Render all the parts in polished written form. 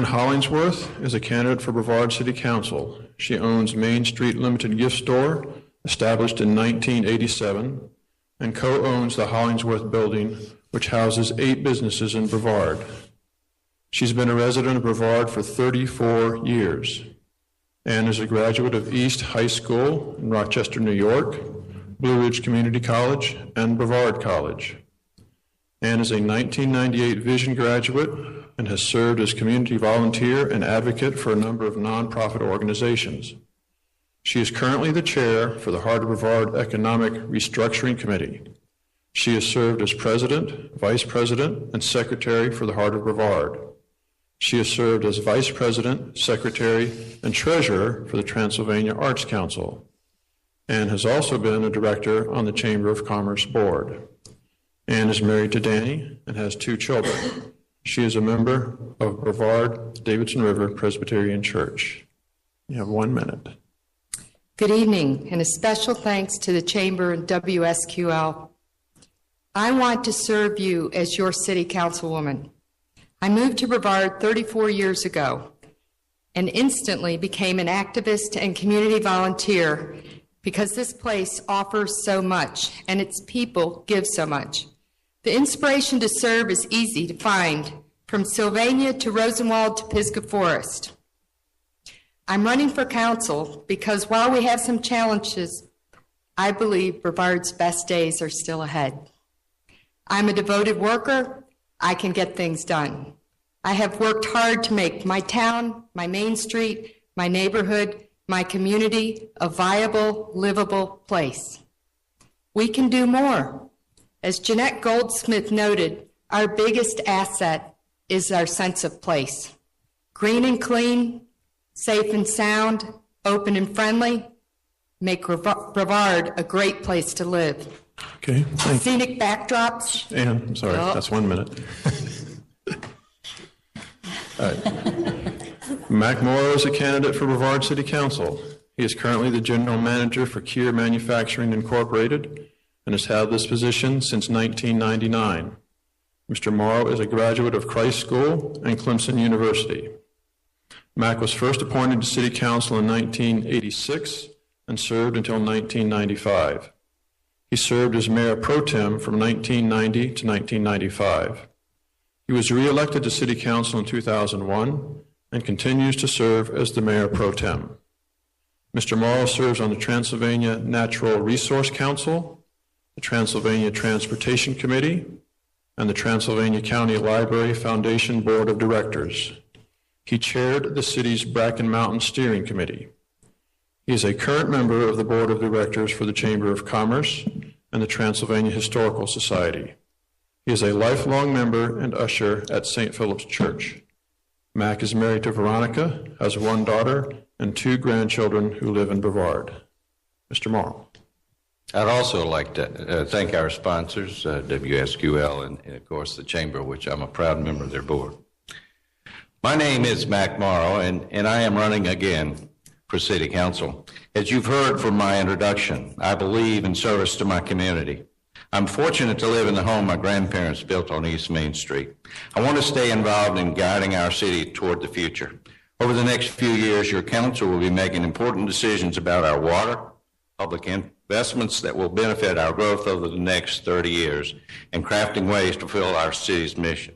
Ann Hollingsworth is a candidate for Brevard City Council. She owns Main Street Limited Gift Store, established in 1987, and co-owns the Hollingsworth Building, which houses 8 businesses in Brevard. She's been a resident of Brevard for 34 years. Ann is a graduate of East High School in Rochester, New York, Blue Ridge Community College, and Brevard College. Ann is a 1998 Vision graduate and has served as community volunteer and advocate for a number of nonprofit organizations. She is currently the chair for the Heart of Brevard Economic Restructuring Committee. She has served as president, vice president, and secretary for the Heart of Brevard. She has served as vice president, secretary, and treasurer for the Transylvania Arts Council, and has also been a director on the Chamber of Commerce Board. Ann is married to Danny and has 2 children. She is a member of Brevard Davidson River Presbyterian Church. You have 1 minute. Good evening, and a special thanks to the Chamber and WSQL. I want to serve you as your city councilwoman. I moved to Brevard 34 years ago and instantly became an activist and community volunteer because this place offers so much and its people give so much. The inspiration to serve is easy to find, from Sylvania to Rosenwald to Pisgah Forest. I'm running for council because while we have some challenges, I believe Brevard's best days are still ahead. I'm a devoted worker. I can get things done. I have worked hard to make my town, my Main Street, my neighborhood, my community a viable, livable place. We can do more. As Jeanette Goldsmith noted, our biggest asset is our sense of place. Green and clean, safe and sound, open and friendly, make Brevard a great place to live. Okay, thanks. Scenic backdrops. Ann, I'm sorry, That's 1 minute. All right. Mac Morrow is a candidate for Brevard City Council. He is currently the general manager for Kier Manufacturing Incorporated and has held this position since 1999. Mr. Morrow is a graduate of Christ School and Clemson University. Mac was first appointed to City Council in 1986 and served until 1995. He served as Mayor Pro Tem from 1990 to 1995. He was re-elected to City Council in 2001 and continues to serve as the Mayor Pro Tem. Mr. Morrow serves on the Transylvania Natural Resource Council, the Transylvania Transportation Committee, and the Transylvania County Library Foundation Board of Directors. He chaired the city's Bracken Mountain Steering Committee. He is a current member of the Board of Directors for the Chamber of Commerce and the Transylvania Historical Society. He is a lifelong member and usher at St. Philip's Church. Mac is married to Veronica, has 1 daughter, and 2 grandchildren who live in Brevard. Mr. Morrow. I'd also like to thank our sponsors, WSQL, and of course the Chamber, which I'm a proud member of their board. My name is Mac Morrow, and I am running again for City Council. As you've heard from my introduction, I believe in service to my community. I'm fortunate to live in the home my grandparents built on East Main Street. I want to stay involved in guiding our city toward the future. Over the next few years, your council will be making important decisions about our water, public investments that will benefit our growth over the next 30 years, and crafting ways to fulfill our city's mission.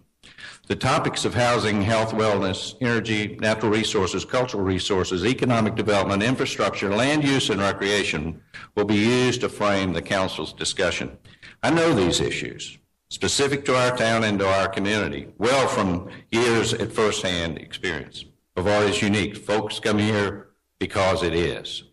The topics of housing, health, wellness, energy, natural resources, cultural resources, economic development, infrastructure, land use, and recreation will be used to frame the council's discussion. I know these issues, specific to our town and to our community, well from years at firsthand experience. Brevard is unique. Folks come here because it is.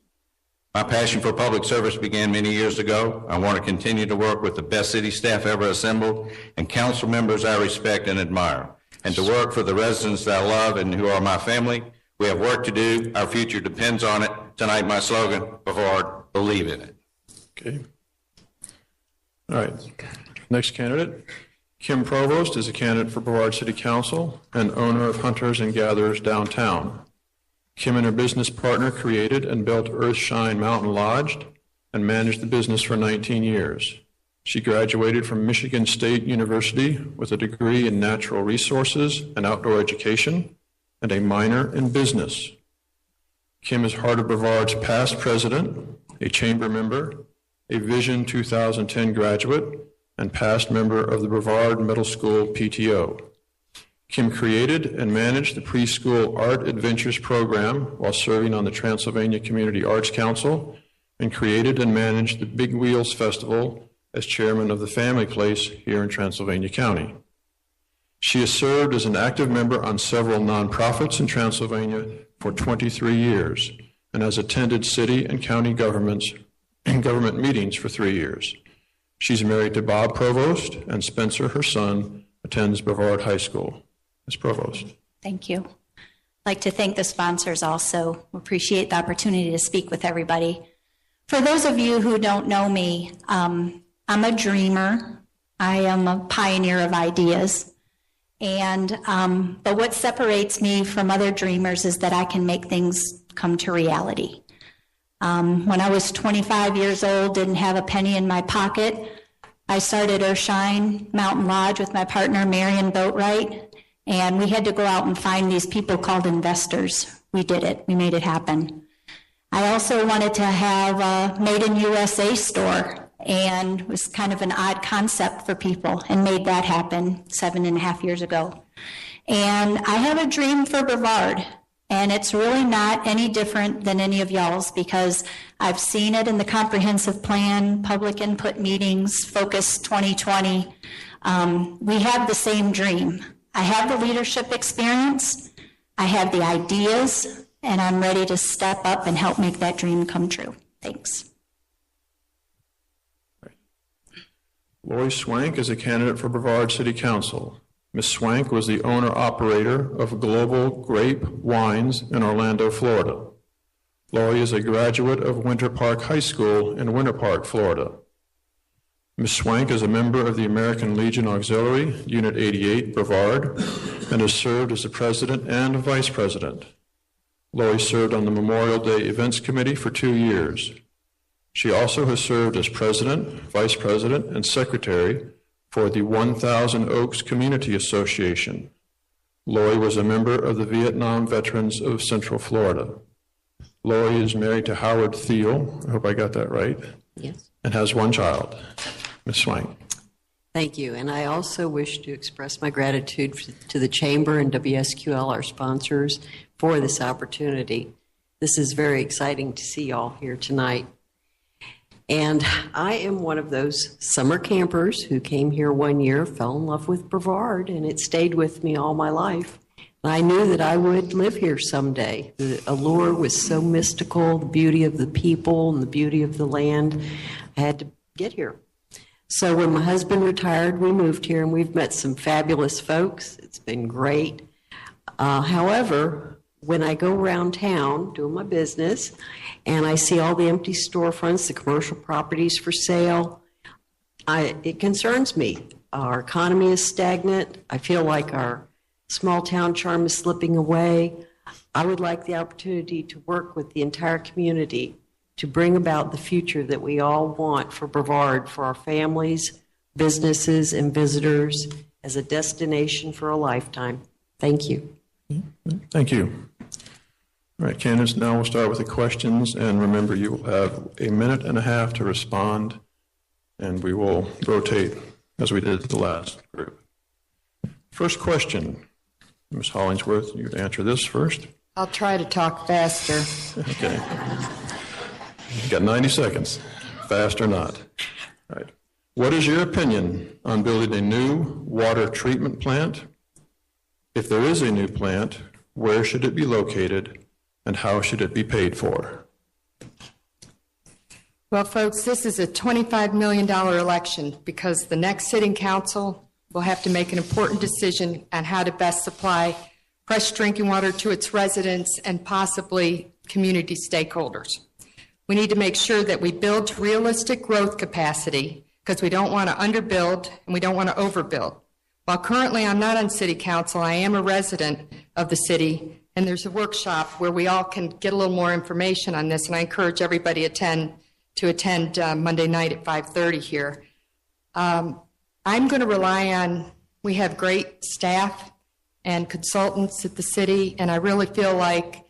My passion for public service began many years ago. I want to continue to work with the best city staff ever assembled and council members I respect and admire, and to work for the residents that I love and who are my family. We have work to do. Our future depends on it. Tonight, my slogan, Brevard, believe in it. Okay. All right. Next candidate. Kim Provost is a candidate for Brevard City Council and owner of Hunters and Gatherers Downtown. Kim and her business partner created and built Earthshine Mountain Lodge and managed the business for 19 years. She graduated from Michigan State University with a degree in natural resources and outdoor education and a minor in business. Kim is Heart of Brevard's past president, a chamber member, a Vision 2010 graduate, and past member of the Brevard Middle School PTO. Kim created and managed the preschool Art Adventures program while serving on the Transylvania Community Arts Council, and created and managed the Big Wheels Festival as chairman of the Family Place here in Transylvania County. She has served as an active member on several nonprofits in Transylvania for 23 years and has attended city and county government meetings for 3 years. She's married to Bob Provost, and Spencer, her son, attends Brevard High School. Ms. Provost. Thank you. I'd like to thank the sponsors also. We appreciate the opportunity to speak with everybody. For those of you who don't know me, I'm a dreamer. I am a pioneer of ideas. But what separates me from other dreamers is that I can make things come to reality. When I was 25 years old, didn't have a penny in my pocket, I started Earthshine Mountain Lodge with my partner, Marion Boatwright, and we had to go out and find these people called investors. We did it. We made it happen. I also wanted to have a Made in USA store, and it was kind of an odd concept for people, and made that happen 7.5 years ago. And I have a dream for Brevard, and it's really not any different than any of y'all's, because I've seen it in the comprehensive plan, public input meetings, Focus 2020. We have the same dream. I have the leadership experience, I have the ideas, and I'm ready to step up and help make that dream come true. Thanks. Lori Swank is a candidate for Brevard City Council. Ms. Swank was the owner-operator of Global Grape Wines in Orlando, Florida. Lori is a graduate of Winter Park High School in Winter Park, Florida. Ms. Swank is a member of the American Legion Auxiliary, Unit 88, Brevard, and has served as the president and vice president. Lori served on the Memorial Day Events Committee for 2 years. She also has served as president, vice president, and secretary for the 1000 Oaks Community Association. Lori was a member of the Vietnam Veterans of Central Florida. Lori is married to Howard Thiel, I hope I got that right. Yes. And has 1 child. Ms. Swank. Thank you. And I also wish to express my gratitude to the Chamber and WSQL, our sponsors, for this opportunity. This is very exciting to see y'all here tonight. And I am one of those summer campers who came here 1 year, fell in love with Brevard, and it stayed with me all my life. And I knew that I would live here someday. The allure was so mystical, the beauty of the people and the beauty of the land. I had to get here. So when my husband retired, we moved here, and we've met some fabulous folks. It's been great. However, when I go around town doing my business and I see all the empty storefronts, the commercial properties for sale, it concerns me. Our economy is stagnant. I feel like our small town charm is slipping away. I would like the opportunity to work with the entire community to bring about the future that we all want for Brevard, for our families, businesses, and visitors as a destination for a lifetime. Thank you. Thank you. All right, Candace, now we'll start with the questions, and remember you will have 1.5 minutes to respond, and we will rotate as we did the last group. First question, Ms. Hollingsworth, you answer this first. I'll try to talk faster. Okay. You got 90 seconds, fast or not. All right. What is your opinion on building a new water treatment plant? If there is a new plant, where should it be located, and how should it be paid for? Well, folks, this is a $25 million election because the next sitting council will have to make an important decision on how to best supply fresh drinking water to its residents and possibly community stakeholders. We need to make sure that we build to realistic growth capacity because we don't want to underbuild and we don't want to overbuild. While currently I'm not on city council, I am a resident of the city, and there's a workshop where we all can get a little more information on this, and I encourage everybody to attend Monday night at 5:30 here. I'm going to rely on, we have great staff and consultants at the city, and I really feel like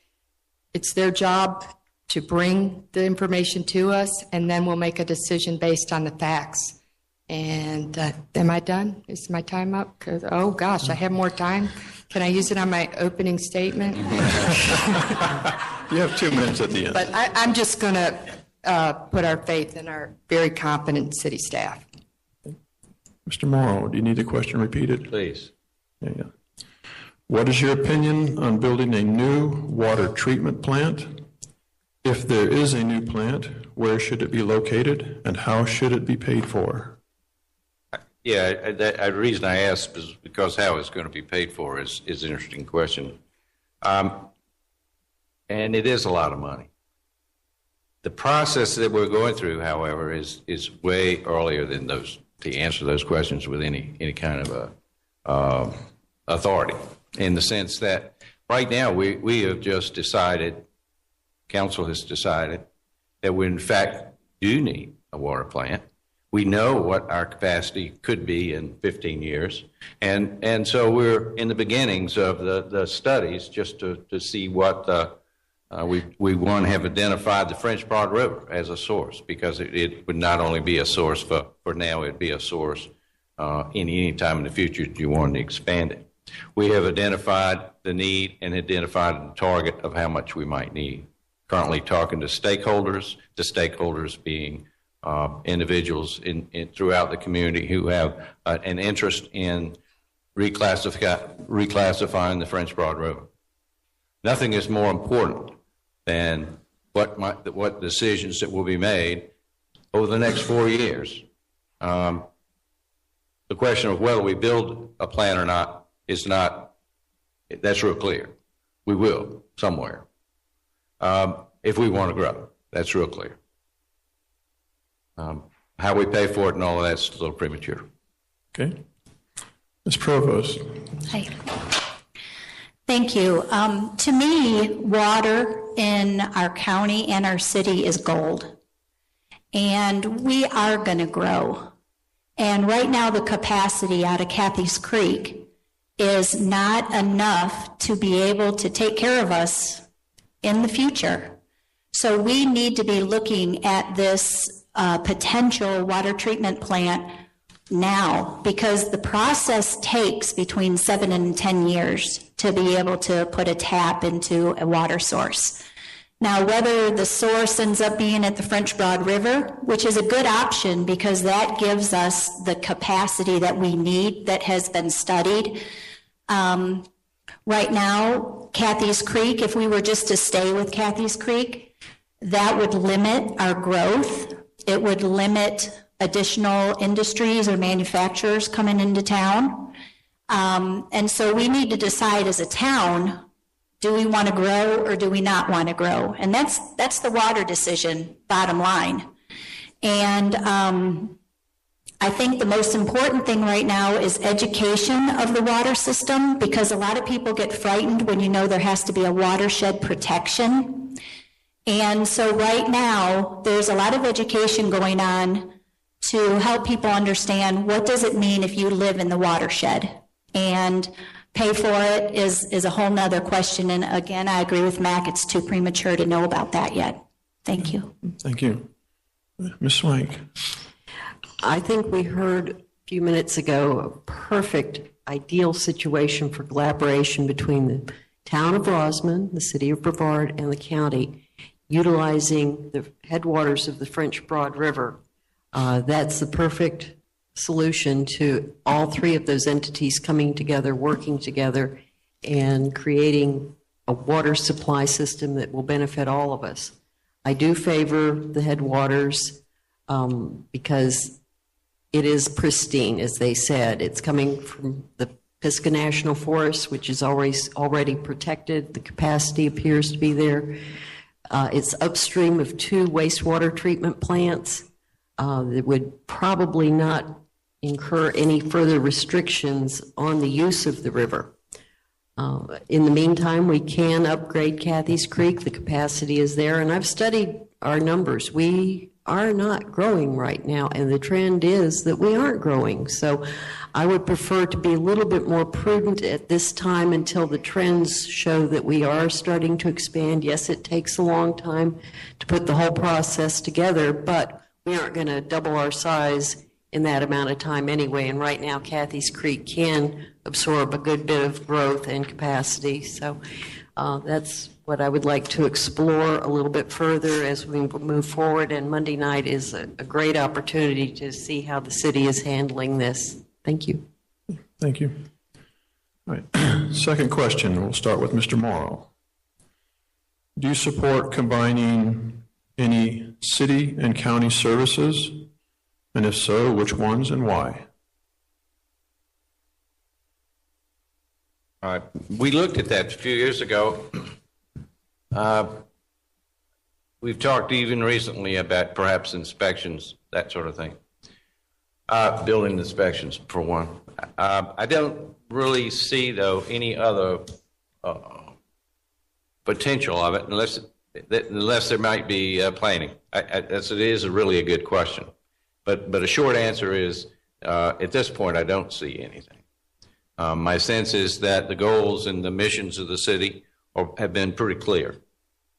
it's their job to bring the information to us, and then we'll make a decision based on the facts. And am I done? Is my time up? 'Cause, oh, gosh, I have more time. Can I use it on my opening statement? You have 2 minutes at the end. But I'm just going to put our faith in our very competent city staff. Mr. Morrow, do you need the question repeated? Please. Yeah. What is your opinion on building a new water treatment plant? If there is a new plant, where should it be located and how should it be paid for? Yeah, the reason I asked is because how it's going to be paid for is an interesting question. And it is a lot of money. The process that we're going through, however, is way earlier than those to answer those questions with any kind of authority, in the sense that right now we have just decided, council has decided, that we in fact do need a water plant. We know what our capacity could be in 15 years. And so we're in the beginnings of the studies just to see what we have identified the French Broad River as a source, because it would not only be a source for now, it'd be a source any time in the future if you wanted to expand it. We have identified the need and identified the target of how much we might need. Currently talking to stakeholders, the stakeholders being individuals throughout the community who have an interest in reclassifying the French Broad River. Nothing is more important than what decisions that will be made over the next 4 years. The question of whether we build a plant or not is not, that's real clear. We will somewhere. If we want to grow, that's real clear. How we pay for it and all of that's a little premature. Okay. Ms. Provost. Hi. Thank you. To me, water in our county and our city is gold. And we are going to grow. And right now, the capacity out of Cathy's Creek is not enough to be able to take care of us in the future. So we need to be looking at this potential water treatment plant now, because the process takes between 7 and 10 years to be able to put a tap into a water source. Now, whether the source ends up being at the French Broad River, which is a good option because that gives us the capacity that we need that has been studied. Right now, Cathy's Creek, if we were just to stay with Cathy's Creek, that would limit our growth. It would limit additional industries or manufacturers coming into town. And so we need to decide as a town, do we want to grow or do we not want to grow? And that's the water decision, bottom line. And I think the most important thing right now is education of the water system, because a lot of people get frightened when you know there has to be a watershed protection. And so right now, there's a lot of education going on to help people understand what does it mean if you live in the watershed. And pay for it is a whole nother question. And again, I agree with Mac, it's too premature to know about that yet. Thank you. Thank you. Ms. Swank. I think we heard a few minutes ago a perfect, ideal situation for collaboration between the town of Rosman, the city of Brevard, and the county, utilizing the headwaters of the French Broad River. That's the perfect solution to all three of those entities coming together, working together, and creating a water supply system that will benefit all of us. I do favor the headwaters because it is pristine, as they said. It's coming from the Pisgah National Forest, which is already protected. The capacity appears to be there. It's upstream of 2 wastewater treatment plants that would probably not incur any further restrictions on the use of the river. In the meantime, we can upgrade Cathy's Creek. The capacity is there, and I've studied our numbers. We are not growing right now, and the trend is that we aren't growing. So I would prefer to be a little bit more prudent at this time until the trends show that we are starting to expand. Yes, it takes a long time to put the whole process together, but we aren't going to double our size in that amount of time anyway. And right now, Cathy's Creek can absorb a good bit of growth and capacity. So that's what I would like to explore a little bit further as we move forward. And Monday night is a great opportunity to see how the city is handling this. Thank you. Thank you. All right. Second question, we'll start with Mr. Morrow. Do you support combining any city and county services? And if so, which ones and why? We looked at that a few years ago. We've talked even recently about perhaps inspections, that sort of thing. Building inspections, for one. I don't really see, though, any other potential of it unless there might be planning. It is really a good question. But a short answer is, at this point, I don't see anything. My sense is that the goals and the missions of the city have been pretty clear.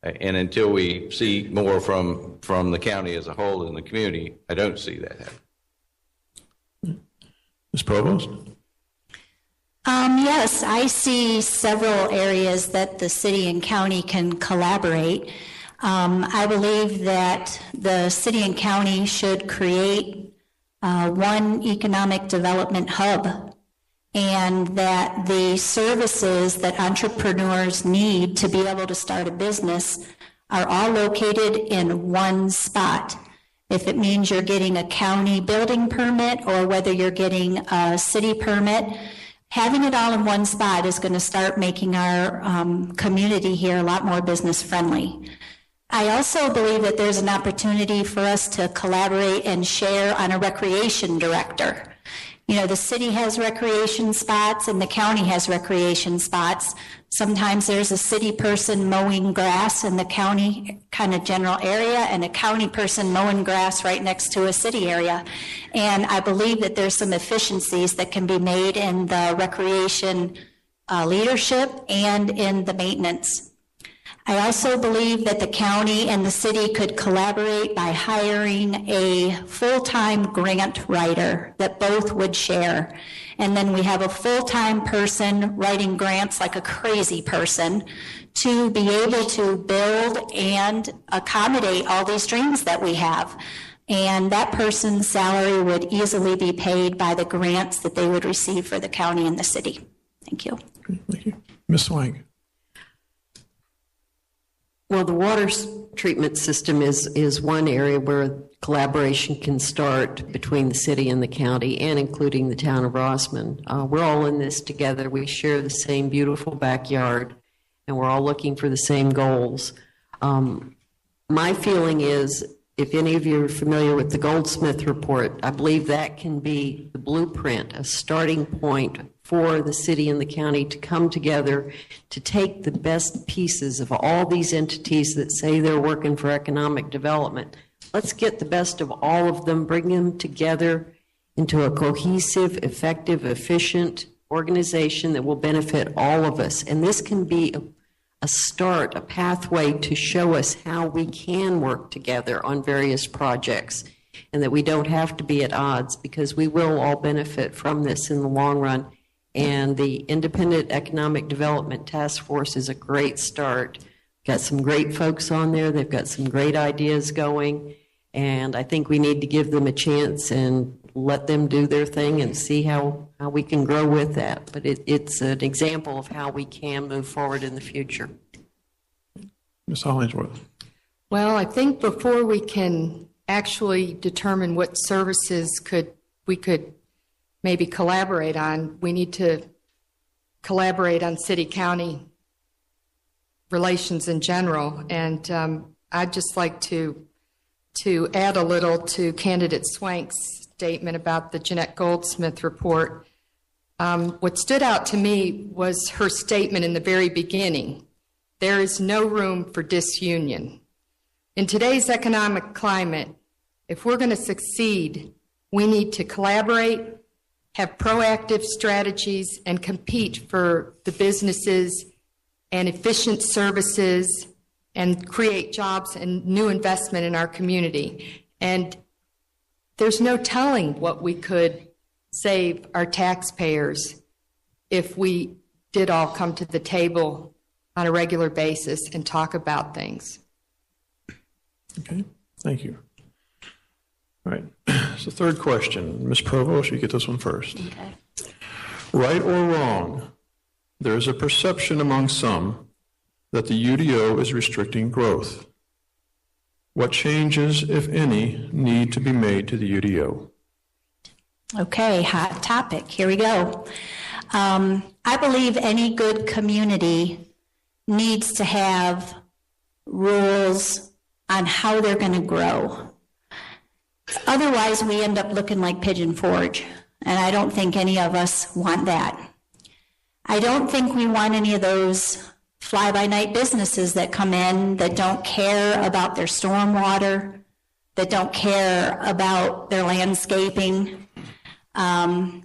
And until we see more from the county as a whole and the community, I don't see that happening. Ms. Provost? Yes, I see several areas that the city and county can collaborate. I believe that the city and county should create one economic development hub, and that the services that entrepreneurs need to be able to start a business are all located in one spot. If it means you're getting a county building permit or whether you're getting a city permit, having it all in one spot is going to start making our community here a lot more business friendly. I also believe that there's an opportunity for us to collaborate and share on a recreation director. You know, the city has recreation spots and the county has recreation spots. Sometimes there's a city person mowing grass in the county kind of general area and a county person mowing grass right next to a city area. And I believe that there's some efficiencies that can be made in the recreation leadership and in the maintenance. I also believe that the county and the city could collaborate by hiring a full-time grant writer that both would share. And then we have a full-time person writing grants like a crazy person to be able to build and accommodate all these dreams that we have. And that person's salary would easily be paid by the grants that they would receive for the county and the city. Thank you. Thank you. Ms. Swank? Well, the water treatment system is one area where collaboration can start between the city and the county, and including the town of Rossman. We're all in this together. We share the same beautiful backyard, and we're all looking for the same goals. My feeling is, if any of you are familiar with the Goldsmith report, I believe that can be the blueprint, a starting point for the city and the county to come together to take the best pieces of all these entities that say they're working for economic development. Let's get the best of all of them, bring them together into a cohesive, effective, efficient organization that will benefit all of us. And this can be a start, a pathway to show us how we can work together on various projects, and that we don't have to be at odds, because we will all benefit from this in the long run. And the Independent Economic Development Task Force is a great start. Got some great folks on there. They've got some great ideas going. And I think we need to give them a chance and let them do their thing and see how we can grow with that. But it's an example of how we can move forward in the future. Ms. Hollingsworth? Well, I think before we can actually determine what services we could maybe collaborate on, we need to collaborate on city-county relations in general. And I'd just like to add a little to Candidate Swank's statement about the Jeanette Goldsmith report. What stood out to me was her statement in the very beginning: there is no room for disunion. In today's economic climate, If we're going to succeed, we need to collaborate, have proactive strategies, and compete for the businesses and efficient services and create jobs and new investment in our community. And there's no telling what we could save our taxpayers if we did all come to the table on a regular basis and talk about things. Okay, thank you. All right, so third question. Ms. Provost, you get this one first. Okay. Right or wrong, there is a perception among some that the UDO is restricting growth. What changes, if any, need to be made to the UDO? Okay, hot topic. Here we go. I believe any good community needs to have rules on how they're going to grow. Otherwise, we end up looking like Pigeon Forge, and I don't think any of us want that. I don't think we want any of those fly-by-night businesses that come in that don't care about their stormwater, that don't care about their landscaping. But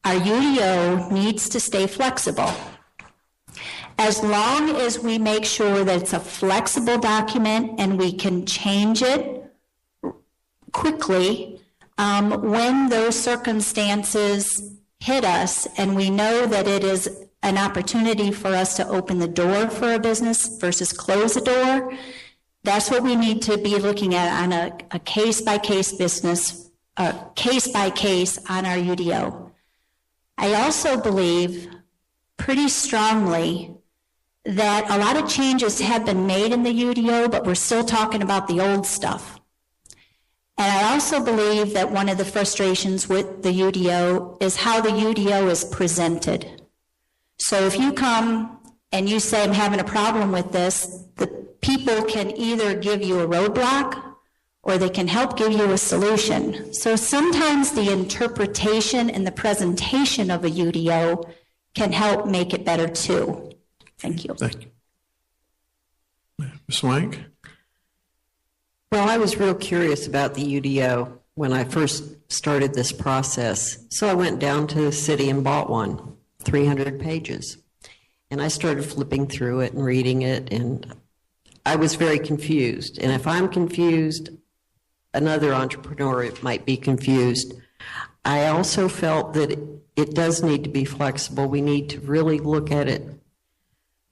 our UDO needs to stay flexible. As long as we make sure that it's a flexible document and we can change it quickly when those circumstances hit us and we know that it is an opportunity for us to open the door for a business versus close the door, that's what we need to be looking at on a case-by-case business, case-by-case on our UDO. I also believe pretty strongly that a lot of changes have been made in the UDO, but we're still talking about the old stuff. And I also believe that one of the frustrations with the UDO is how the UDO is presented. So if you come and you say, I'm having a problem with this, the people can either give you a roadblock or they can help give you a solution. So sometimes the interpretation and the presentation of a UDO can help make it better too. Thank you. Thank you. Ms. Swank? Well, I was real curious about the UDO when I first started this process. So I went down to the city and bought one, 300 pages. And I started flipping through it and reading it, and I was very confused. And if I'm confused, another entrepreneur might be confused. I also felt that it does need to be flexible. We need to really look at it,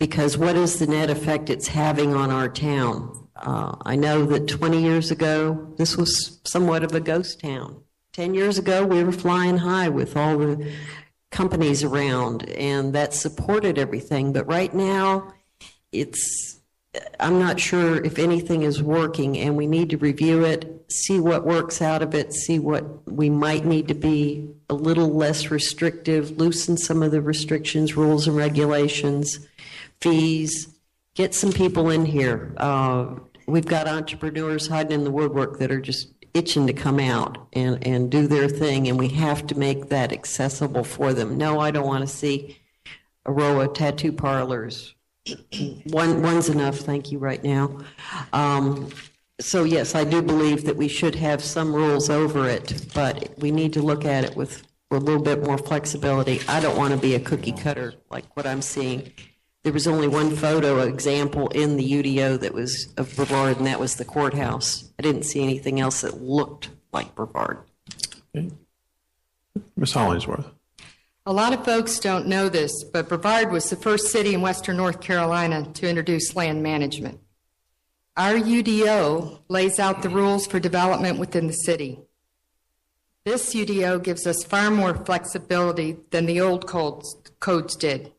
because what is the net effect it's having on our town? I know that 20 years ago, this was somewhat of a ghost town. 10 years ago, we were flying high with all the companies around, and that supported everything. But right now, I'm not sure if anything is working, and we need to review it, see what works out of it, see what we might need to be a little less restrictive, loosen some of the restrictions, rules and regulations, fees, get some people in here. We've got entrepreneurs hiding in the woodwork that are just itching to come out and do their thing, and we have to make that accessible for them. No, I don't want to see a row of tattoo parlors. One's enough, thank you, right now. So yes, I do believe that we should have some rules over it, but we need to look at it with a little bit more flexibility. I don't want to be a cookie cutter like what I'm seeing. There was only one photo example in the UDO that was of Brevard, and that was the courthouse. I didn't see anything else that looked like Brevard. Okay. Ms. Hollingsworth? A lot of folks don't know this, but Brevard was the first city in western North Carolina to introduce land management. Our UDO lays out the rules for development within the city. This UDO gives us far more flexibility than the old codes did.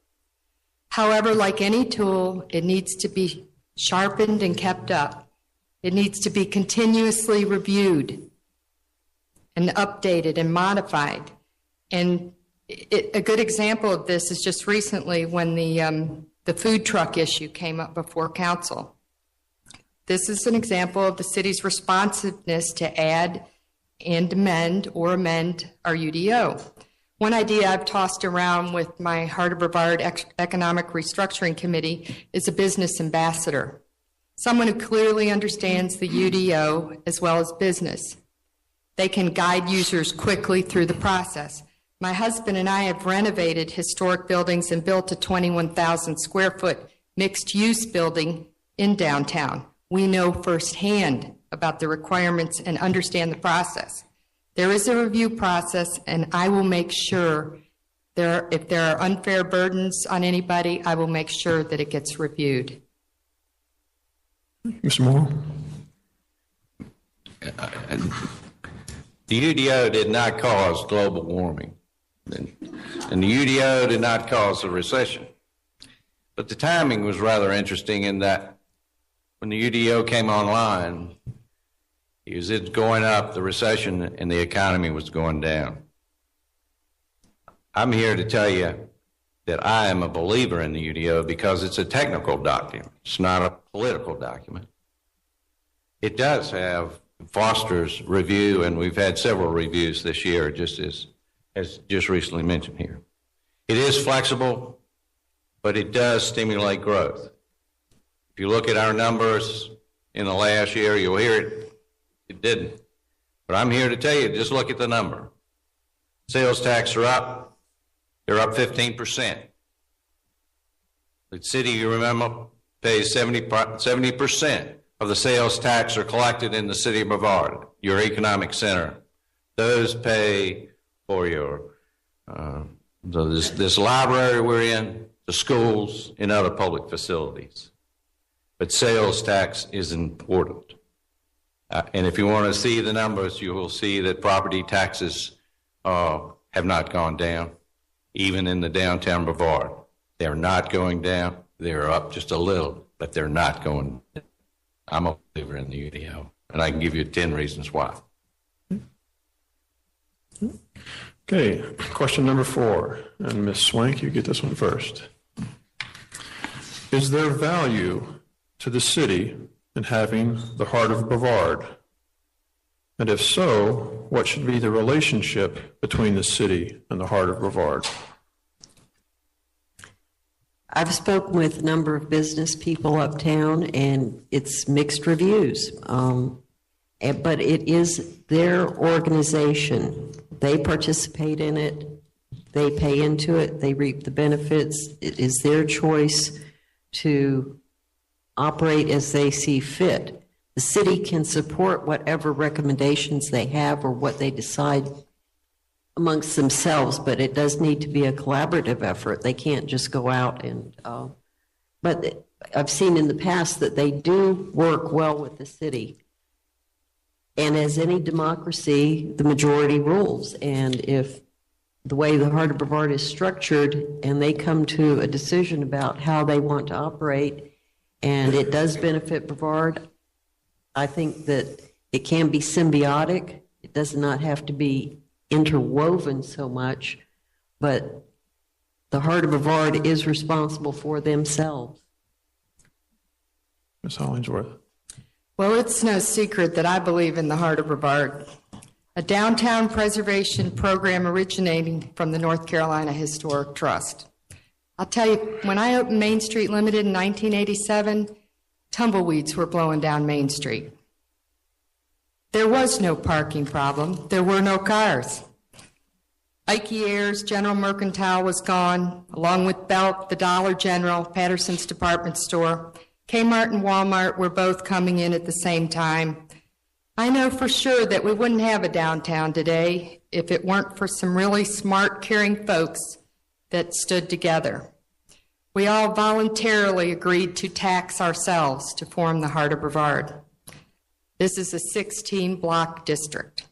However, like any tool, it needs to be sharpened and kept up. It needs to be continuously reviewed and updated and modified. And a good example of this is just recently when the food truck issue came up before council. This is an example of the city's responsiveness to add and amend our UDO. One idea I've tossed around with my Heart of Brevard Economic Restructuring Committee is a business ambassador. someone who clearly understands the UDO as well as business. They can guide users quickly through the process. My husband and I have renovated historic buildings and built a 21,000 square foot mixed-use building in downtown. We know firsthand about the requirements and understand the process. There is a review process, and I will make sure if there are unfair burdens on anybody, I will make sure that it gets reviewed. Mr. Morrow? The UDO did not cause global warming, and the UDO did not cause a recession. But the timing was rather interesting in that when the UDO came online, it was going up, the recession, and the economy was going down. I'm here to tell you that I am a believer in the UDO because it's a technical document. It's not a political document. It does have Foster's review, and we've had several reviews this year, just as just recently mentioned here. It is flexible, but it does stimulate growth. If you look at our numbers in the last year, you'll hear it didn't. But I'm here to tell you, just look at the number. Sales tax are up. They're up 15%. The city, you remember, pays 70% of the sales tax are collected in the city of Brevard, your economic center. Those pay for your this library we're in, the schools, and other public facilities. But sales tax is important. And if you want to see the numbers, you will see that property taxes have not gone down, even in the downtown Brevard. They're not going down. They're up just a little, but they're not going down. I'm a believer in the UDO, and I can give you 10 reasons why. Okay, question number 4. And Ms. Swank, you get this one first. Is there value to the city in having the heart of Brevard? And if so, what should be the relationship between the city and the heart of Brevard? I've spoken with a number of business people uptown, and it's mixed reviews. But it is their organization. They participate in it. They pay into it. They reap the benefits. It is their choice to operate as they see fit. The city can support whatever recommendations they have or what they decide amongst themselves, but it does need to be a collaborative effort. They can't just go out and, but I've seen in the past that they do work well with the city. And as any democracy, the majority rules. And if the way the Heart of Brevard is structured and they come to a decision about how they want to operate and it does benefit Brevard, I think that it can be symbiotic. It does not have to be interwoven so much, but the Heart of Brevard is responsible for themselves. Ms. Hollingsworth. Well, it's no secret that I believe in the Heart of Brevard, a downtown preservation program originating from the North Carolina Historic Trust. I'll tell you, when I opened Main Street Limited in 1987, tumbleweeds were blowing down Main Street. There was no parking problem. There were no cars. Ike Ayers General Mercantile was gone, along with Belk, the Dollar General, Patterson's department store. Kmart and Walmart were both coming in at the same time. I know for sure that we wouldn't have a downtown today if it weren't for some really smart, caring folks that stood together. We all voluntarily agreed to tax ourselves to form the Heart of Brevard. This is a 16-block district.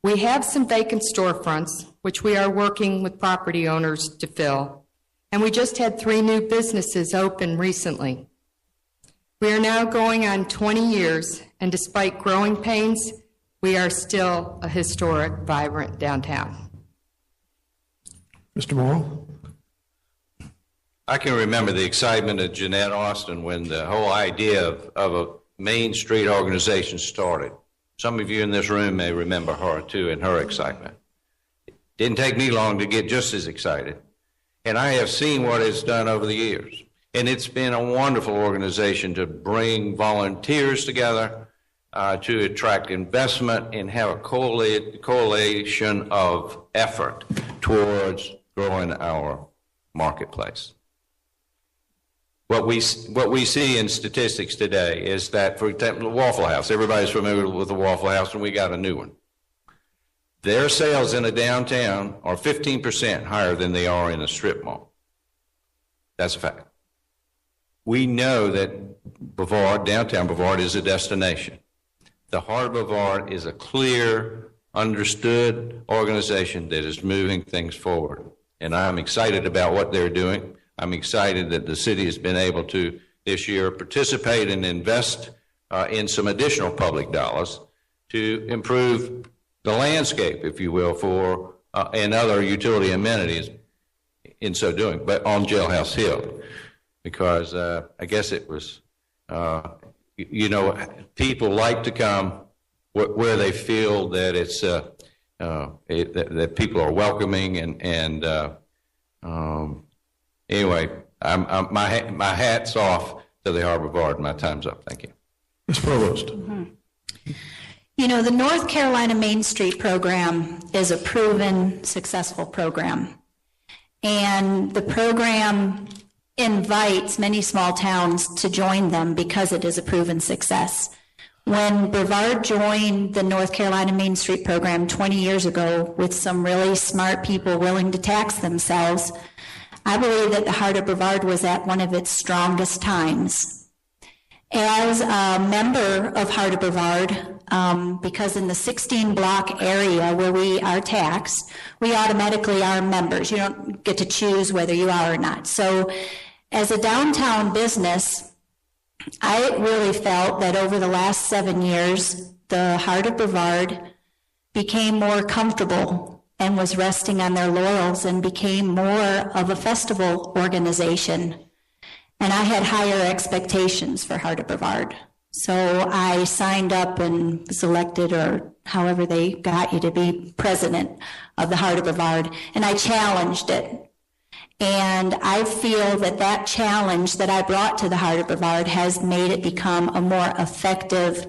We have some vacant storefronts, which we are working with property owners to fill, and we just had 3 new businesses open recently. We are now going on 20 years, and despite growing pains, we are still a historic, vibrant downtown. Mr. Morrow? I can remember the excitement of Jeanette Austin when the whole idea of a Main Street organization started. Some of you in this room may remember her too and her excitement. It didn't take me long to get just as excited. And I have seen what it's done over the years. And it's been a wonderful organization to bring volunteers together, to attract investment and have a coalition of effort towards growing our marketplace. What we see in statistics today is that, for example, the Waffle House, everybody's familiar with the Waffle House, and we got a new one. Their sales in a downtown are 15% higher than they are in a strip mall. That's a fact. We know that Brevard, downtown Brevard, is a destination. The Heart of Brevard is a clear, understood organization that is moving things forward. And I'm excited about what they're doing. I'm excited that the city has been able to, this year, participate and invest in some additional public dollars to improve the landscape, if you will, for and other utility amenities in so doing, but on Jailhouse Hill. Because I guess it was, people like to come where they feel that it's that people are welcoming, and anyway, my hat's off to the Harbor Board. My time's up. Thank you. Ms. Provost. Mm-hmm. You know, the North Carolina Main Street program is a proven successful program, and the program invites many small towns to join them because it is a proven success. When Brevard joined the North Carolina Main Street program 20 years ago with some really smart people willing to tax themselves, I believe that the Heart of Brevard was at one of its strongest times. As a member of Heart of Brevard, because in the 16 block area where we are taxed, we automatically are members. You don't get to choose whether you are or not. So as a downtown business, I really felt that over the last 7 years, the Heart of Brevard became more comfortable and was resting on their laurels and became more of a festival organization. And I had higher expectations for Heart of Brevard. So I signed up and was elected, or however they got you to be president of the Heart of Brevard, and I challenged it. And I feel that that challenge that I brought to the Heart of Brevard has made it become a more effective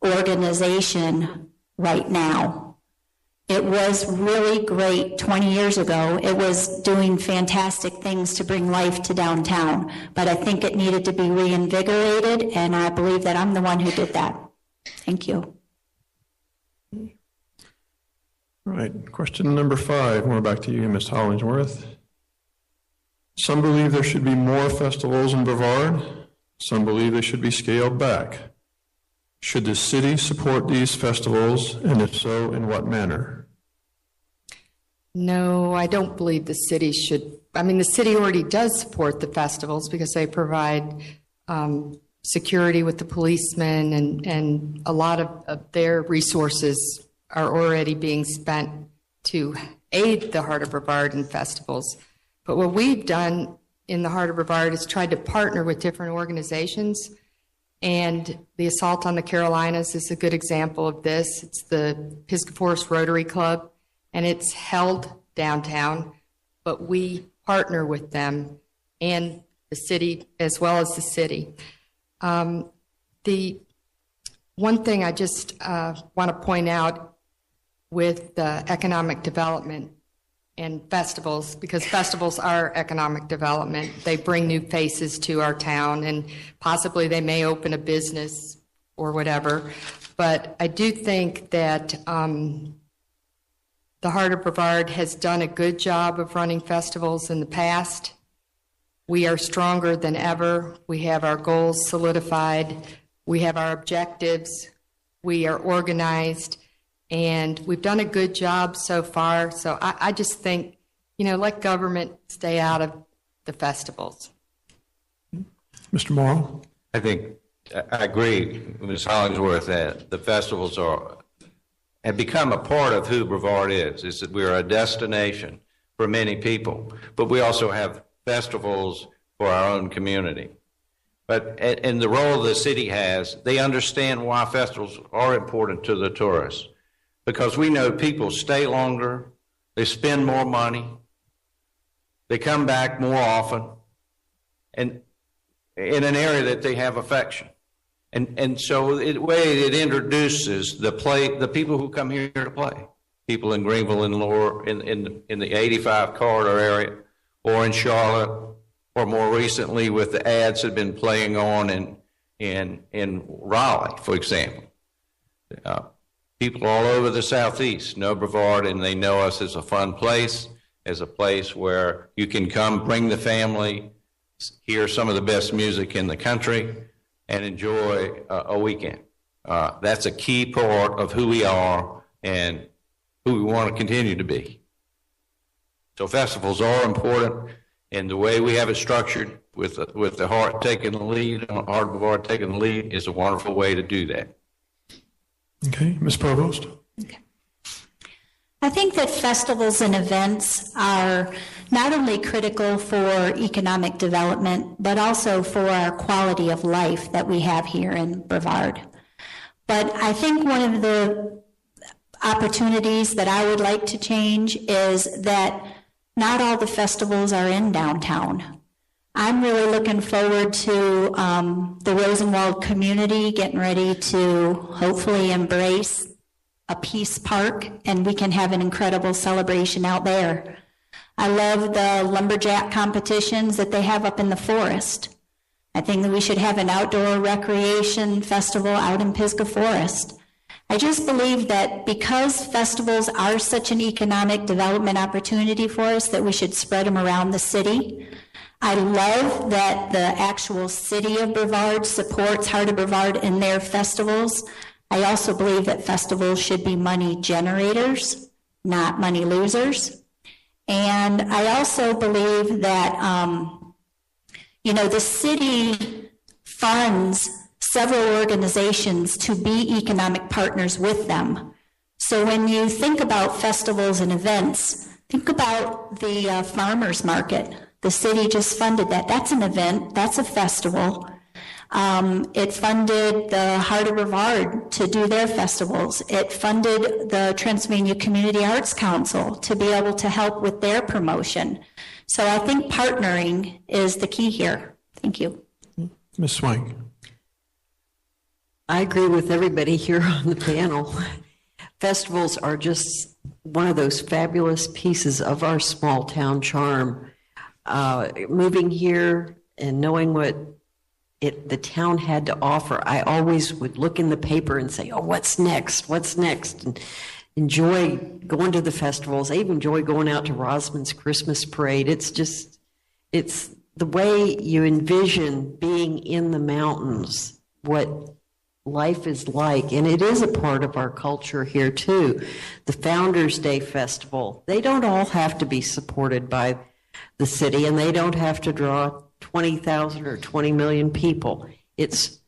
organization right now. It was really great 20 years ago. It was doing fantastic things to bring life to downtown, but I think it needed to be reinvigorated, and I believe that I'm the one who did that. Thank you. All right, question number 5. We're back to you, Ms. Hollingsworth. Some believe there should be more festivals in Brevard. Some believe they should be scaled back. Should the city support these festivals, and if so, in what manner? No, I don't believe the city should. I mean, the city already does support the festivals because they provide security with the policemen, and a lot of their resources are already being spent to aid the Heart of Brevard in festivals. But what we've done in the Heart of Brevard is tried to partner with different organizations, and the Assault on the Carolinas is a good example of this. It's the Piscataway Rotary Club, and it's held downtown, but we partner with them and the city as well as the city. The one thing I just want to point out with economic development and festivals, because festivals are economic development. They bring new faces to our town, and possibly they may open a business or whatever. But I do think that the Heart of Brevard has done a good job of running festivals in the past. We are stronger than ever. We have our goals solidified. We have our objectives. We are organized. And we've done a good job so far. So I just think, let government stay out of the festivals. Mr. Morrow? I think I agree with Ms. Hollingsworth that the festivals have become a part of who Brevard is that we're a destination for many people, but we also have festivals for our own community. But in the role the city has, they understand why festivals are important to the tourists. Because we know people stay longer, they spend more money, they come back more often, and in an area that they have affection. And so the way it introduces the people who come here to play, people in Greenville and Lower, in the 85 corridor area, or in Charlotte, or more recently with the ads that have been playing on in Raleigh, for example. People all over the Southeast know Brevard, and they know us as a fun place, as a place where you can come, bring the family, hear some of the best music in the country, and enjoy a weekend. That's a key part of who we are and who we want to continue to be. So festivals are important, and the way we have it structured with the Heart taking the lead, Heart of Brevard taking the lead, is a wonderful way to do that. Okay, Ms. Provost. Okay. I think that festivals and events are not only critical for economic development, but also for our quality of life that we have here in Brevard. But I think one of the opportunities that I would like to change is that not all the festivals are in downtown. I'm really looking forward to the Rosenwald community getting ready to hopefully embrace a peace park, and we can have an incredible celebration out there. I love the lumberjack competitions that they have up in the forest. I think that we should have an outdoor recreation festival out in Pisgah Forest. I just believe that because festivals are such an economic development opportunity for us, that we should spread them around the city. I love that the actual city of Brevard supports Heart of Brevard in their festivals. I also believe that festivals should be money generators, not money losers. And I also believe that, the city funds several organizations to be economic partners with them. So when you think about festivals and events, think about the farmers market. The city just funded that. That's an event. That's a festival. It funded the Heart of Brevard to do their festivals. It funded the Transylvania Community Arts Council to be able to help with their promotion. So I think partnering is the key here. Thank you. Ms. Swank. I agree with everybody here on the panel. Festivals are just one of those fabulous pieces of our small town charm. Moving here and knowing what the town had to offer, I always would look in the paper and say, oh, what's next? What's next? And enjoy going to the festivals. I even enjoy going out to Rosman's Christmas parade. It's the way you envision being in the mountains, what life is like, and it is a part of our culture here too. The Founders Day Festival, they don't all have to be supported by the city, and they don't have to draw 20,000 or 20 million people. It's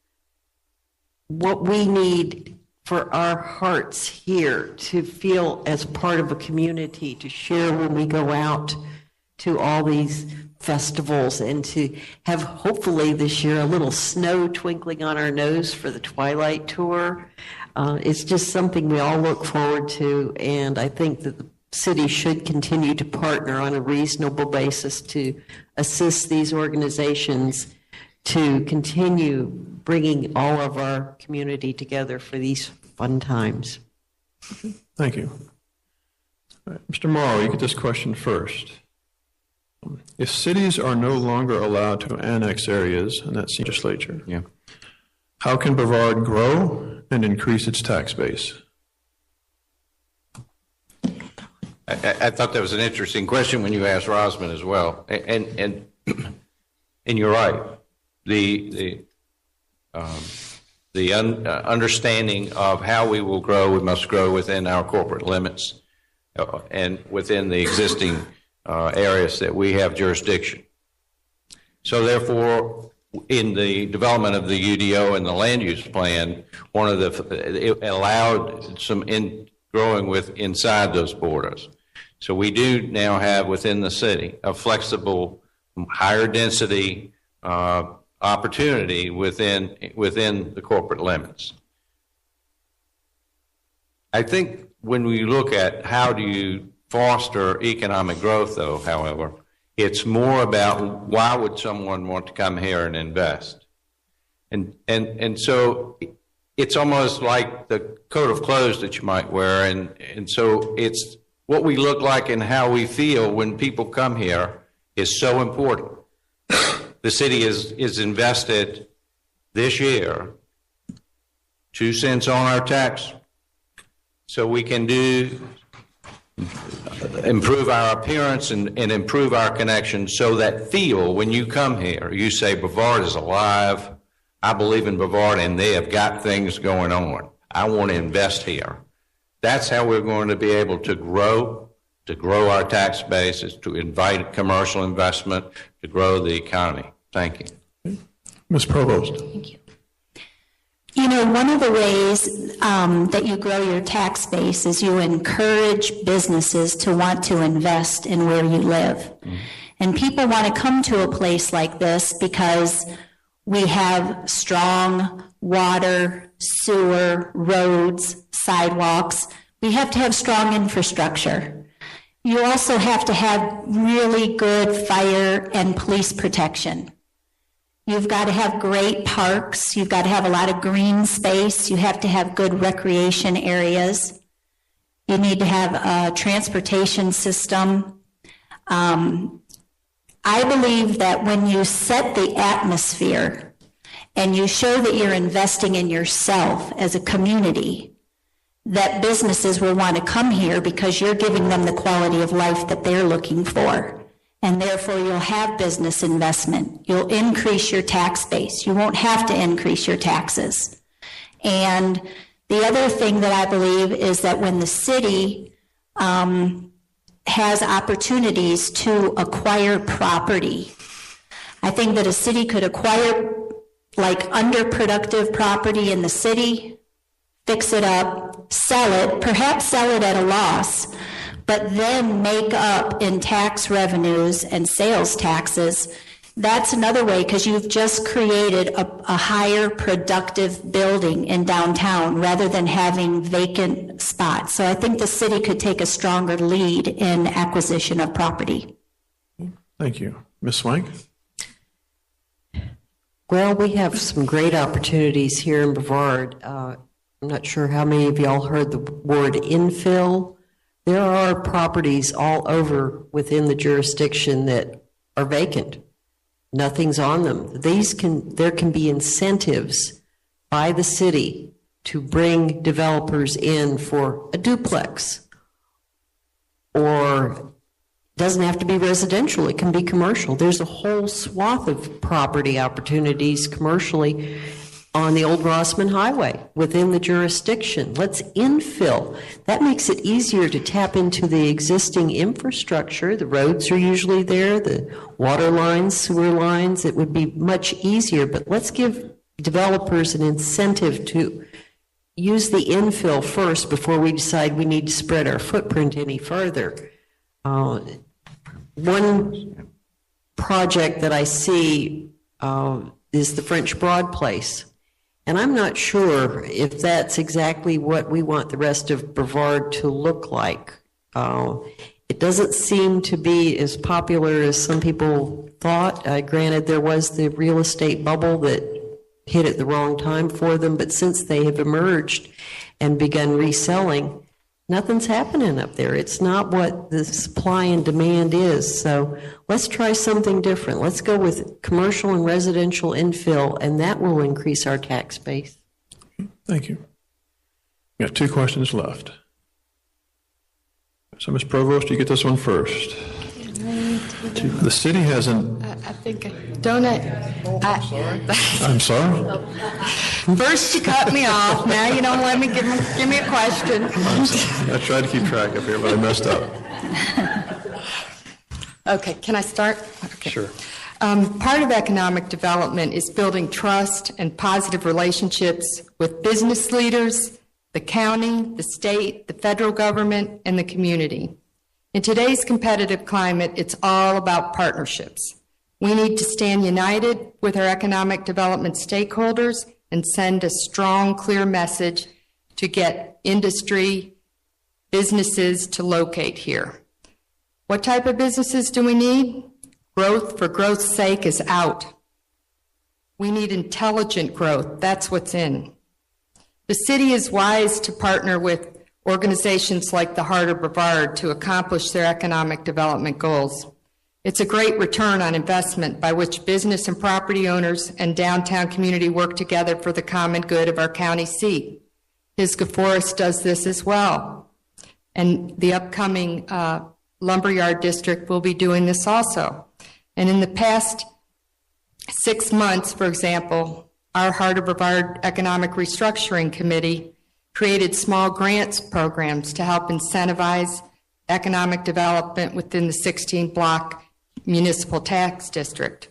what we need for our hearts here to feel as part of a community, to share when we go out to all these festivals, and to have hopefully this year a little snow twinkling on our nose for the Twilight Tour. It's just something we all look forward to, and I think that the city should continue to partner on a reasonable basis to assist these organizations to continue bringing all of our community together for these fun times. Thank you. All right, Mr. Morrow, you get this question first. If cities are no longer allowed to annex areas, and that's the legislature, how can Brevard grow and increase its tax base? I thought that was an interesting question when you asked Rosman as well, and you're right. The understanding of how we will grow, we must grow within our corporate limits and within the existing areas that we have jurisdiction. So therefore, in the development of the UDO and the land use plan, it allowed some growing inside those borders. So we do now have within the city a flexible, higher density opportunity within the corporate limits. I think when we look at how do you foster economic growth, though, however, It's more about why would someone want to come here and invest? And so it's almost like the coat of clothes that you might wear. And so it's what we look like and how we feel when people come here is so important. The city is invested this year 2 cents on our tax so we can improve our appearance and improve our connection, so that feel when you come here, you say Brevard is alive. I believe in Brevard and they have got things going on. I want to invest here. That's how we're going to be able to grow our tax base, is to invite commercial investment, to grow the economy. Thank you. Ms. Provost. Thank you. You know, one of the ways that you grow your tax base is you encourage businesses to want to invest in where you live. Mm-hmm. And people want to come to a place like this because we have strong water, sewer, roads, sidewalks. We have to have strong infrastructure. You also have to have really good fire and police protection. You've got to have great parks. You've got to have a lot of green space. You have to have good recreation areas. You need to have a transportation system. I believe that when you set the atmosphere and you show that you're investing in yourself as a community, that businesses will want to come here because you're giving them the quality of life that they're looking for. And therefore, you'll have business investment. You'll increase your tax base. You won't have to increase your taxes. And the other thing that I believe is that when the city has opportunities to acquire property, I think that a city could acquire like underproductive property in the city, fix it up, sell it, perhaps sell it at a loss, but then make up in tax revenues and sales taxes. That's another way, because you've just created a higher productive building in downtown rather than having vacant spots. So I think the city could take a stronger lead in acquisition of property. Thank you. Ms. Swank? Well, we have some great opportunities here in Brevard. I'm not sure how many of y'all heard the word infill. There are properties all over within the jurisdiction that are vacant. Nothing's on them. There can be incentives by the city to bring developers in for a duplex, or it doesn't have to be residential. It can be commercial. There's a whole swath of property opportunities commercially on the old Rossman Highway within the jurisdiction. Let's infill. That makes it easier to tap into the existing infrastructure. The roads are usually there, the water lines, sewer lines. It would be much easier, but let's give developers an incentive to use the infill first before we decide we need to spread our footprint any further. One project that I see is the French Broad Place. And I'm not sure if that's exactly what we want the rest of Brevard to look like. It doesn't seem to be as popular as some people thought. Granted, there was the real estate bubble that hit at the wrong time for them, but since they have emerged and begun reselling, nothing's happening up there. It's not what the supply and demand is. So let's try something different. Let's go with commercial and residential infill, and that will increase our tax base. Thank you. We got 2 questions left. So, Ms. Provost, you get this one first. The city has an... I think, don't I? I'm sorry? First you cut me off, now you don't let me give me a question. I tried to keep track up here, but I messed up. Okay, can I start? Okay. Sure. Part of economic development is building trust and positive relationships with business leaders, the county, the state, the federal government, and the community. In today's competitive climate, it's all about partnerships. We need to stand united with our economic development stakeholders and send a strong, clear message to get industry, businesses to locate here. What type of businesses do we need? Growth for growth's sake is out. We need intelligent growth. That's what's in. The city is wise to partner with organizations like the Heart of Brevard to accomplish their economic development goals. It's a great return on investment by which business and property owners and downtown community work together for the common good of our county seat. Pisgah Forest does this as well. And the upcoming Lumberyard District will be doing this also. And in the past 6 months, for example, our Heart of Brevard Economic Restructuring Committee created small grants programs to help incentivize economic development within the 16-block municipal tax district.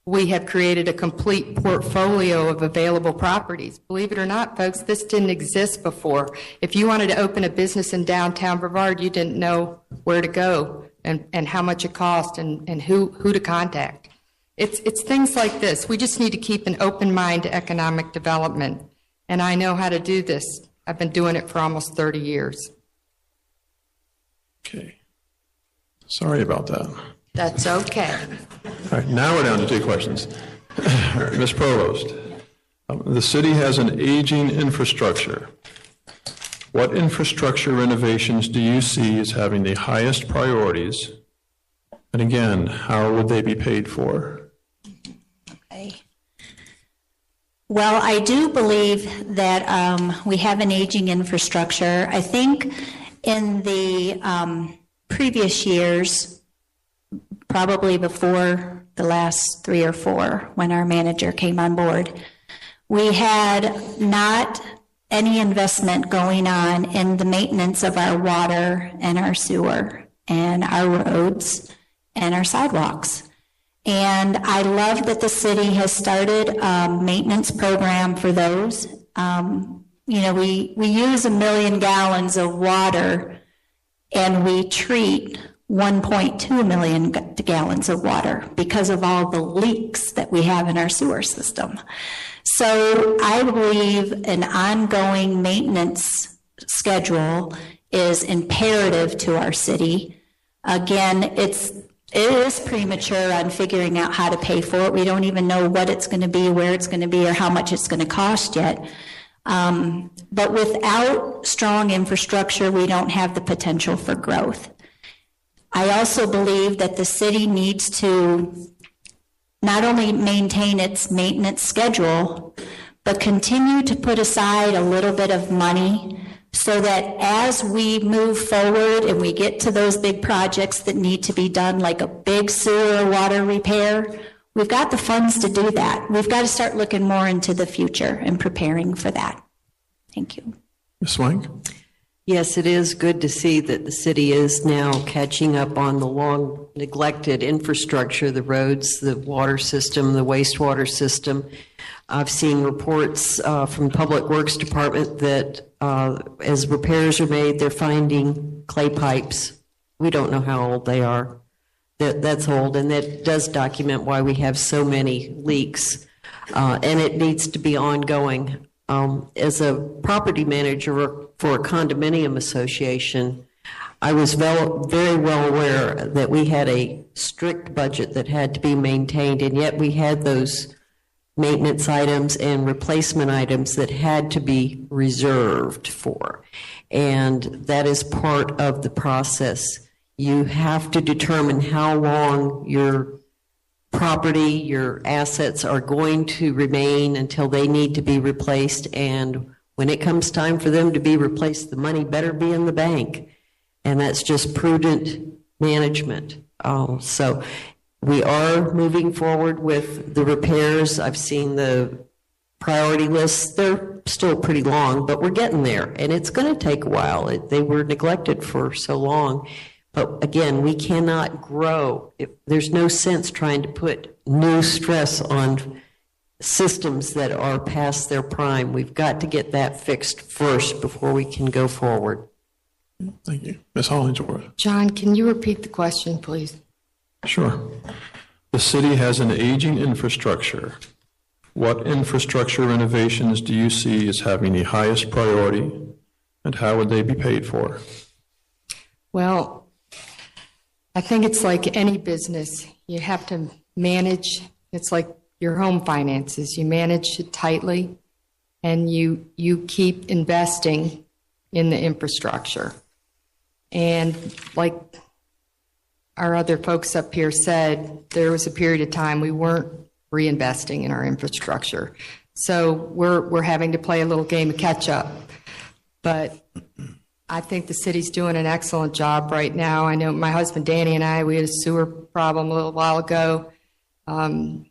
We have created a complete portfolio of available properties. Believe it or not, folks, this didn't exist before. If you wanted to open a business in downtown Brevard, you didn't know where to go and how much it cost and who to contact. It's things like this. We just need to keep an open mind to economic development. And I know how to do this. I've been doing it for almost 30 years. Okay. Sorry about that. That's okay. All right, now we're down to 2 questions. All right, Ms. Provost, the city has an aging infrastructure. What infrastructure renovations do you see as having the highest priorities? And again, how would they be paid for? Okay. Well, I do believe that we have an aging infrastructure. I think in the previous years, probably before the last 3 or 4, when our manager came on board, we had not any investment going on in the maintenance of our water and our sewer and our roads and our sidewalks. And I love that the city has started a maintenance program for those. We use 1 million gallons of water and we treat 1.2 million gallons of water because of all the leaks that we have in our sewer system. So I believe an ongoing maintenance schedule is imperative to our city. Again, it is premature on figuring out how to pay for it. We don't even know what it's going to be, where it's going to be, or how much it's going to cost yet. But without strong infrastructure, we don't have the potential for growth. I also believe that the city needs to not only maintain its maintenance schedule, but continue to put aside a little bit of money so that as we move forward and we get to those big projects that need to be done, like a big sewer or water repair, we've got the funds to do that. We've got to start looking more into the future and preparing for that. Thank you. Ms. Swank? Yes, it is good to see that the city is now catching up on the long neglected infrastructure, the roads, the water system, the wastewater system. I've seen reports from the Public Works Department that as repairs are made, they're finding clay pipes. We don't know how old they are. That's old, and that does document why we have so many leaks. And it needs to be ongoing. As a property manager for a condominium association, I was very well aware that we had a strict budget that had to be maintained, and yet we had those maintenance items and replacement items that had to be reserved for. And that is part of the process. You have to determine how long your property, your assets are going to remain until they need to be replaced. And when it comes time for them to be replaced, the money better be in the bank. And that's just prudent management. So we are moving forward with the repairs. I've seen the priority lists. They're still pretty long, but we're getting there. And it's going to take a while. They were neglected for so long. But again, we cannot grow. There's no sense trying to put new stress on systems that are past their prime. We've got to get that fixed first before we can go forward. Thank you. Ms. Hollingsworth? John, can you repeat the question, please? Sure. The city has an aging infrastructure. What infrastructure renovations do you see as having the highest priority, and how would they be paid for? Well, I think it's like any business. you have to manage, it's like your home finances. You manage it tightly, and you keep investing in the infrastructure. And like our other folks up here said, there was a period of time we weren't reinvesting in our infrastructure. So we're having to play a little game of catch up. But I think the city's doing an excellent job right now. I know my husband Danny and we had a sewer problem a little while ago. And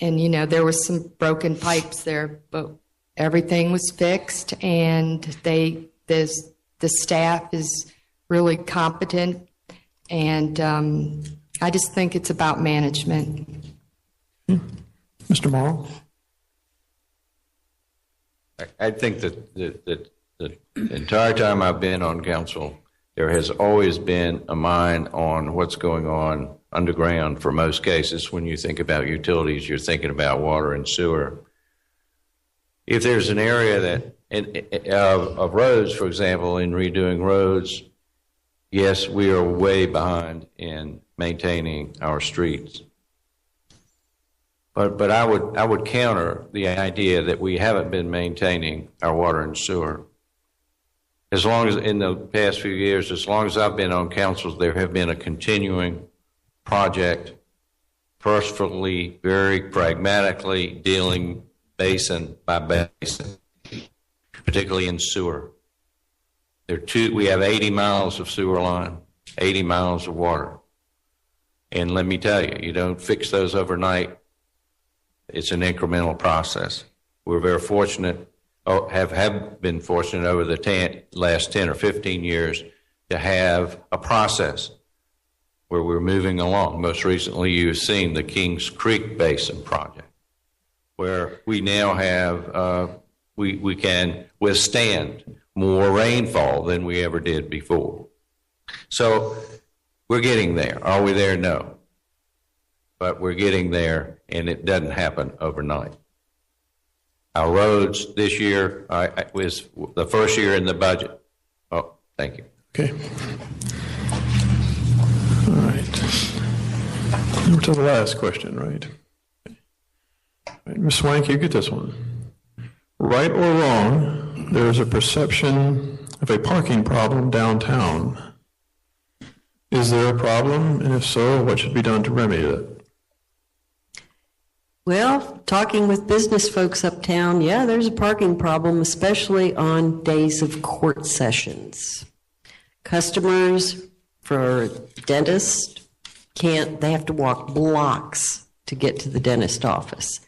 you know, there was some broken pipes there, but everything was fixed, and the staff is really competent, and I just think it's about management. Mr. Morrow? I think that the entire time I've been on council, there has always been a mind on what's going on underground. For most cases, when you think about utilities, you're thinking about water and sewer. If there's an area that of roads, for example, in redoing roads, yes, we are way behind in maintaining our streets. But I would counter the idea that we haven't been maintaining our water and sewer. As long as in the past few years, as long as I've been on councils, there have been a continuing project, purposefully, very pragmatically dealing basin by basin, particularly in sewer. We have 80 miles of sewer line, 80 miles of water. And let me tell you, you don't fix those overnight. It's an incremental process. We're very fortunate, have been fortunate over the last 10 or 15 years to have a process where we're moving along. Most recently, you've seen the Kings Creek Basin project, where we now have, we can withstand more rainfall than we ever did before. So we're getting there. Are we there? No. But we're getting there, and it doesn't happen overnight. Our roads this year was the first year in the budget. Oh, thank you. Okay. All right. Over to the last question, right? All right, Ms. Swank, you get this one. Right or wrong, there is a perception of a parking problem downtown. Is there a problem? And if so, what should be done to remedy it? Well, talking with business folks uptown, yeah, there's a parking problem, especially on days of court sessions. Customers for dentists they have to walk blocks to get to the dentist office.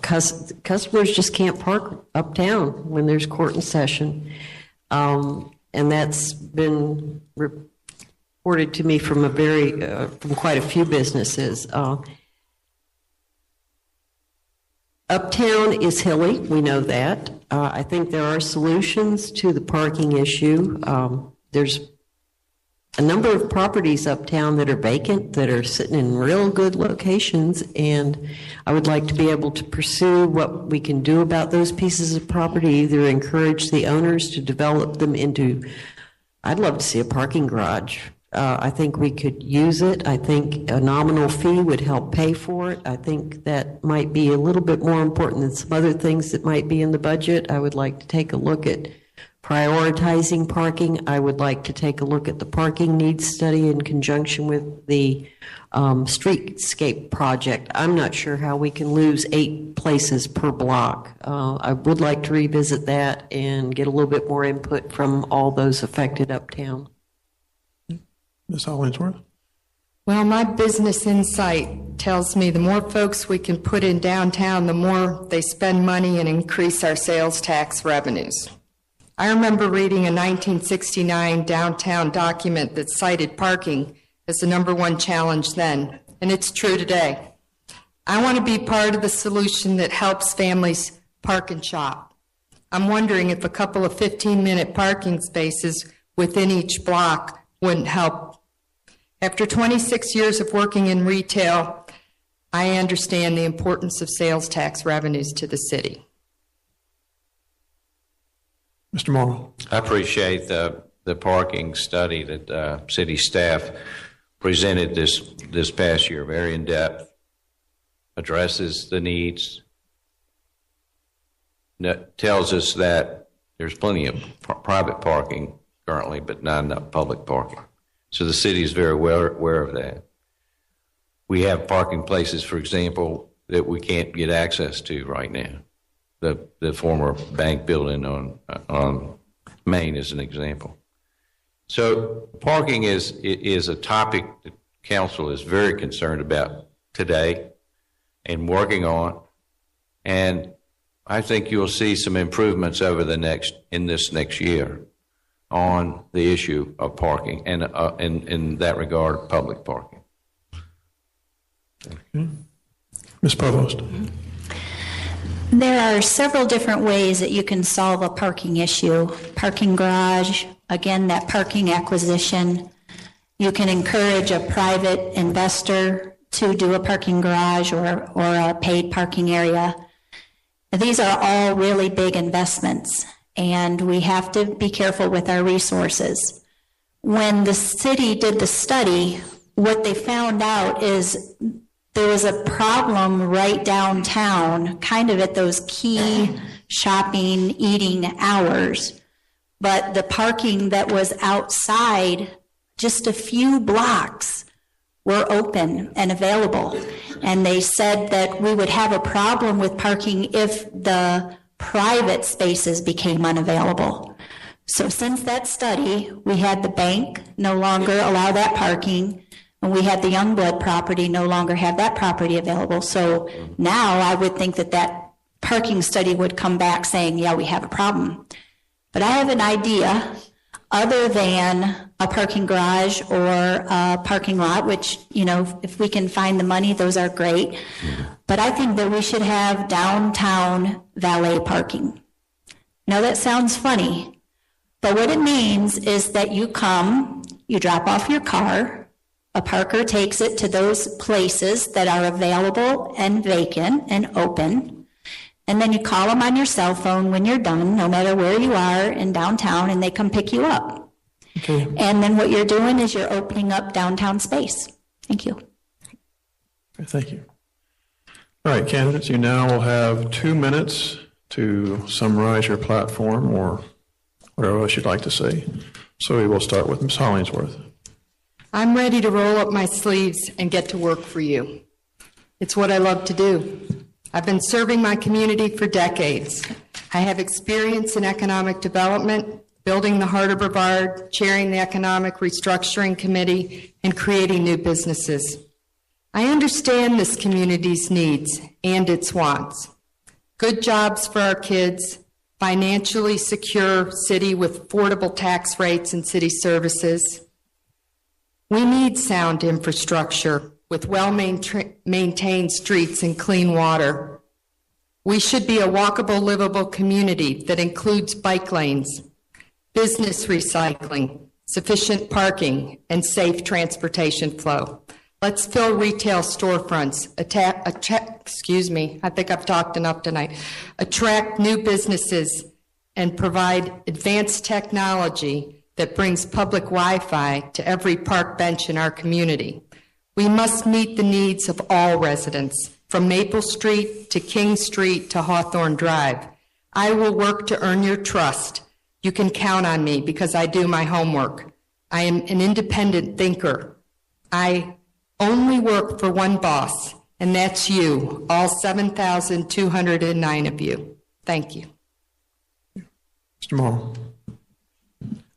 Customers just can't park uptown when there's court in session. And that's been reported to me from from quite a few businesses. Uptown is hilly, we know that. I think there are solutions to the parking issue. There's a number of properties uptown that are vacant, that are sitting in real good locations, and I would like to be able to pursue what we can do about those pieces of property, either encourage the owners to develop them into, I'd love to see a parking garage. I think we could use it. I think a nominal fee would help pay for it. I think that might be a little bit more important than some other things that might be in the budget. I would like to take a look at prioritizing parking. I would like to take a look at the parking needs study in conjunction with the streetscape project. I'm not sure how we can lose 8 places per block. I would like to revisit that and get a little bit more input from all those affected uptown. Ms. Hollingsworth? Well, my business insight tells me the more folks we can put in downtown, the more they spend money and increase our sales tax revenues. I remember reading a 1969 downtown document that cited parking as the #1 challenge then, and it's true today. I want to be part of the solution that helps families park and shop. I'm wondering if a couple of 15-minute parking spaces within each block wouldn't help. After 26 years of working in retail, I understand the importance of sales tax revenues to the city. Mr. Morrow? I appreciate the parking study that city staff presented this past year, very in-depth, addresses the needs, tells us that there's plenty of private parking currently, but not enough public parking. So the city is very well aware of that. We have parking places, for example, that we can't get access to right now. The former bank building on Main is an example. So parking is a topic that council is very concerned about today and working on, and I think you'll see some improvements in this next year on the issue of parking and in that regard, public parking. Ms. Provost. There are several different ways that you can solve a parking issue. Parking garage, again, that parking acquisition. You can encourage a private investor to do a parking garage or a paid parking area. These are all really big investments, and we have to be careful with our resources. When the city did the study, what they found out is there was a problem right downtown, kind of at those key shopping, eating hours. But the parking that was outside, just a few blocks, were open and available. And they said that we would have a problem with parking if the private spaces became unavailable. So since that study, we had the bank no longer allow that parking, and we had the Youngblood property no longer have that property available. So now I would think that parking study would come back saying, yeah, we have a problem. But I have an idea other than a parking garage or a parking lot, which, you know, if we can find the money, those are great. But I think that we should have downtown valet parking. Now that sounds funny, but what it means is that you come, you drop off your car, a parker takes it to those places that are available and vacant and open, and then you call them on your cell phone when you're done, no matter where you are in downtown, and they come pick you up. Okay. And then what you're doing is you're opening up downtown space. Thank you. Okay, thank you. All right, candidates, you now will have 2 minutes to summarize your platform or whatever else you'd like to say. So we will start with Ms. Hollingsworth. I'm ready to roll up my sleeves and get to work for you. It's what I love to do. I've been serving my community for decades. I have experience in economic development, building the heart of Brevard, chairing the Economic Restructuring Committee, and creating new businesses. I understand this community's needs and its wants. Good jobs for our kids, financially secure city with affordable tax rates and city services. We need sound infrastructure with well-maintained streets and clean water. We should be a walkable, livable community that includes bike lanes, business recycling, sufficient parking, and safe transportation flow. Let's fill retail storefronts, I think I've talked enough tonight, attract new businesses, and provide advanced technology that brings public Wi-Fi to every park bench in our community. We must meet the needs of all residents, from Maple Street to King Street to Hawthorne Drive. I will work to earn your trust. You can count on me because I do my homework. I am an independent thinker. I only work for one boss, and that's you, all 7,209 of you. Thank you. Mr. Morrow.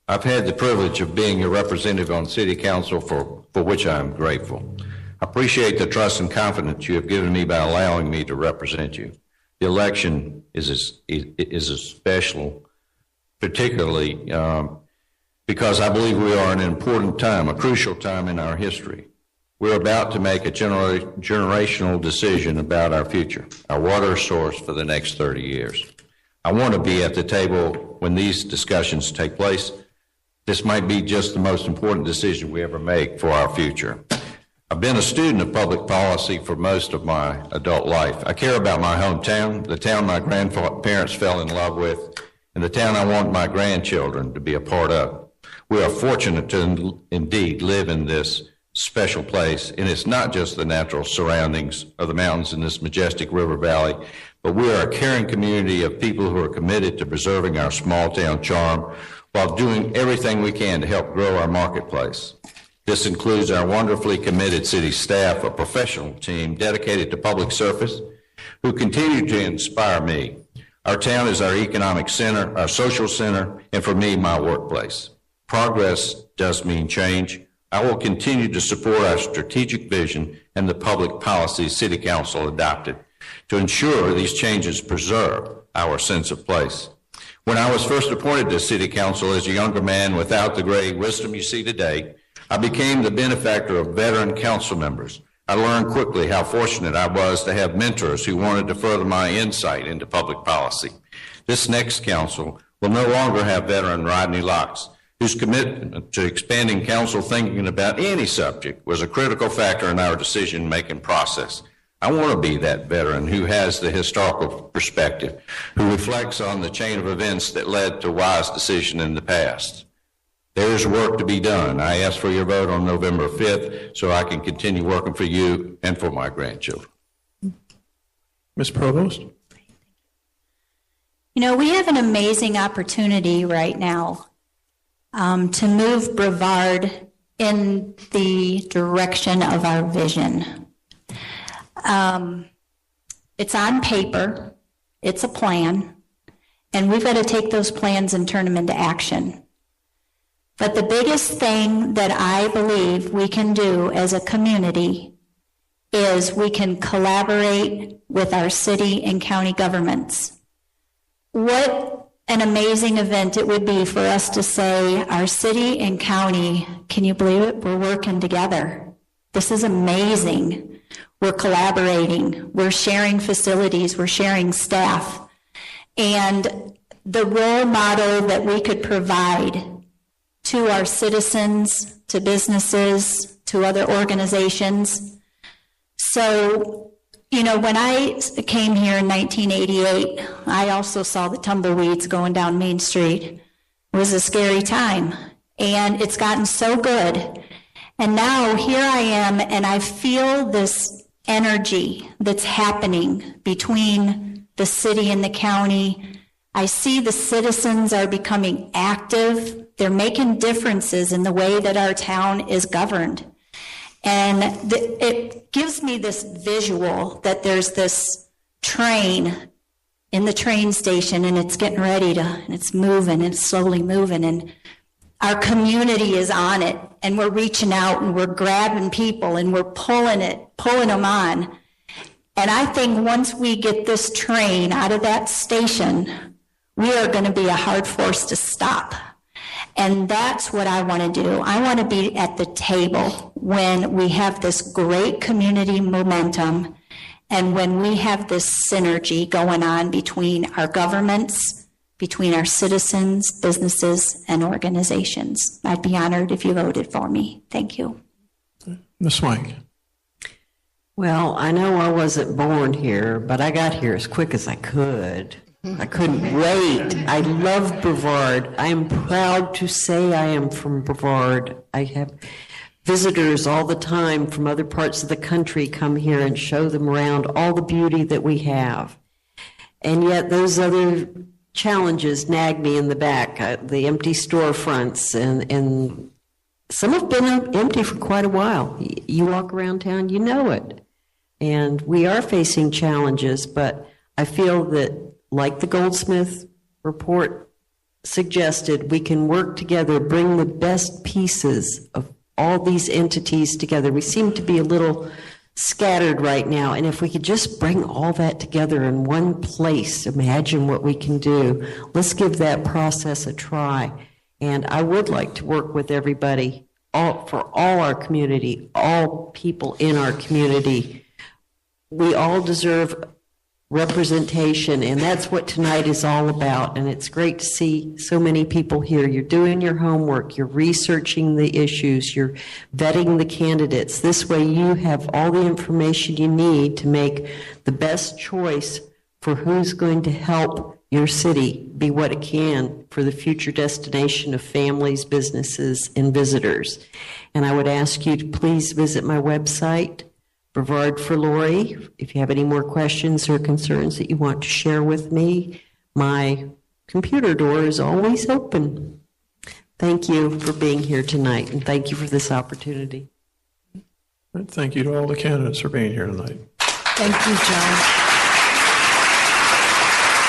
I've had the privilege of being a representative on City Council for which I am grateful. I appreciate the trust and confidence you have given me by allowing me to represent you. The election is a special, particularly because I believe we are in an important time, a crucial time in our history. We're about to make a generational decision about our future, our water source for the next 30 years. I want to be at the table when these discussions take place. This might be just the most important decision we ever make for our future. I've been a student of public policy for most of my adult life. I care about my hometown, the town my grandparents fell in love with, and the town I want my grandchildren to be a part of. We are fortunate to indeed live in this special place, and it's not just the natural surroundings of the mountains in this majestic river valley, but we are a caring community of people who are committed to preserving our small town charm while doing everything we can to help grow our marketplace. This includes our wonderfully committed city staff, a professional team dedicated to public service who continue to inspire me. Our town is our economic center, our social center, and for me, my workplace. Progress does mean change. I will continue to support our strategic vision and the public policies City Council adopted to ensure these changes preserve our sense of place. When I was first appointed to City Council as a younger man without the great wisdom you see today, I became the benefactor of veteran council members. I learned quickly how fortunate I was to have mentors who wanted to further my insight into public policy. This next council will no longer have veteran Rodney Locks, whose commitment to expanding council thinking about any subject was a critical factor in our decision-making process. I want to be that veteran who has the historical perspective, who reflects on the chain of events that led to wise decision in the past. There is work to be done. I ask for your vote on November 5th so I can continue working for you and for my grandchildren. Ms. Provost? You know, we have an amazing opportunity right now to move Brevard in the direction of our vision. It's on paper, it's a plan, and we've got to take those plans and turn them into action. But the biggest thing that I believe we can do as a community is we can collaborate with our city and county governments. What an amazing event it would be for us to say, our city and county, can you believe it? We're working together. This is amazing. We're collaborating. We're sharing facilities. We're sharing staff. And the role model that we could provide to our citizens, to businesses, to other organizations. So, you know, when I came here in 1988, I also saw the tumbleweeds going down Main Street. It was a scary time, and it's gotten so good. And now here I am, and I feel this energy that's happening between the city and the county. I see the citizens are becoming active. They're making differences in the way that our town is governed. And it gives me this visual that there's this train in the train station, and it's getting ready to, and it's moving, and it's slowly moving, and our community is on it, and we're reaching out, and we're grabbing people, and we're pulling them on. And I think once we get this train out of that station, we are going to be a hard force to stop. And that's what I want to do. I want to be at the table when we have this great community momentum and when we have this synergy going on between our governments, between our citizens, businesses, and organizations. I'd be honored if you voted for me. Thank you. Ms. Swank? Well, I know I wasn't born here, but I got here as quick as I could. I couldn't wait. I love Brevard. I am proud to say I am from Brevard. I have visitors all the time from other parts of the country come here and show them around all the beauty that we have. And yet those other challenges nag me in the back, the empty storefronts, and some have been empty for quite a while. You walk around town, you know it. And we are facing challenges, but I feel that, like the Goldsmith report suggested, we can work together, bring the best pieces of all these entities together. We seem to be a little scattered right now, and if we could just bring all that together in one place, imagine what we can do. Let's give that process a try. And I would like to work with everybody, for all our community, all people in our community. We all deserve representation, and that's what tonight is all about. And it's great to see so many people here. You're doing your homework, you're researching the issues, you're vetting the candidates. This way you have all the information you need to make the best choice for who's going to help your city be what it can for the future destination of families, businesses, and visitors. And I would ask you to please visit my website, Brevard for Lori. If you have any more questions or concerns that you want to share with me, my computer door is always open. Thank you for being here tonight, and thank you for this opportunity. Thank you to all the candidates for being here tonight. Thank you, John.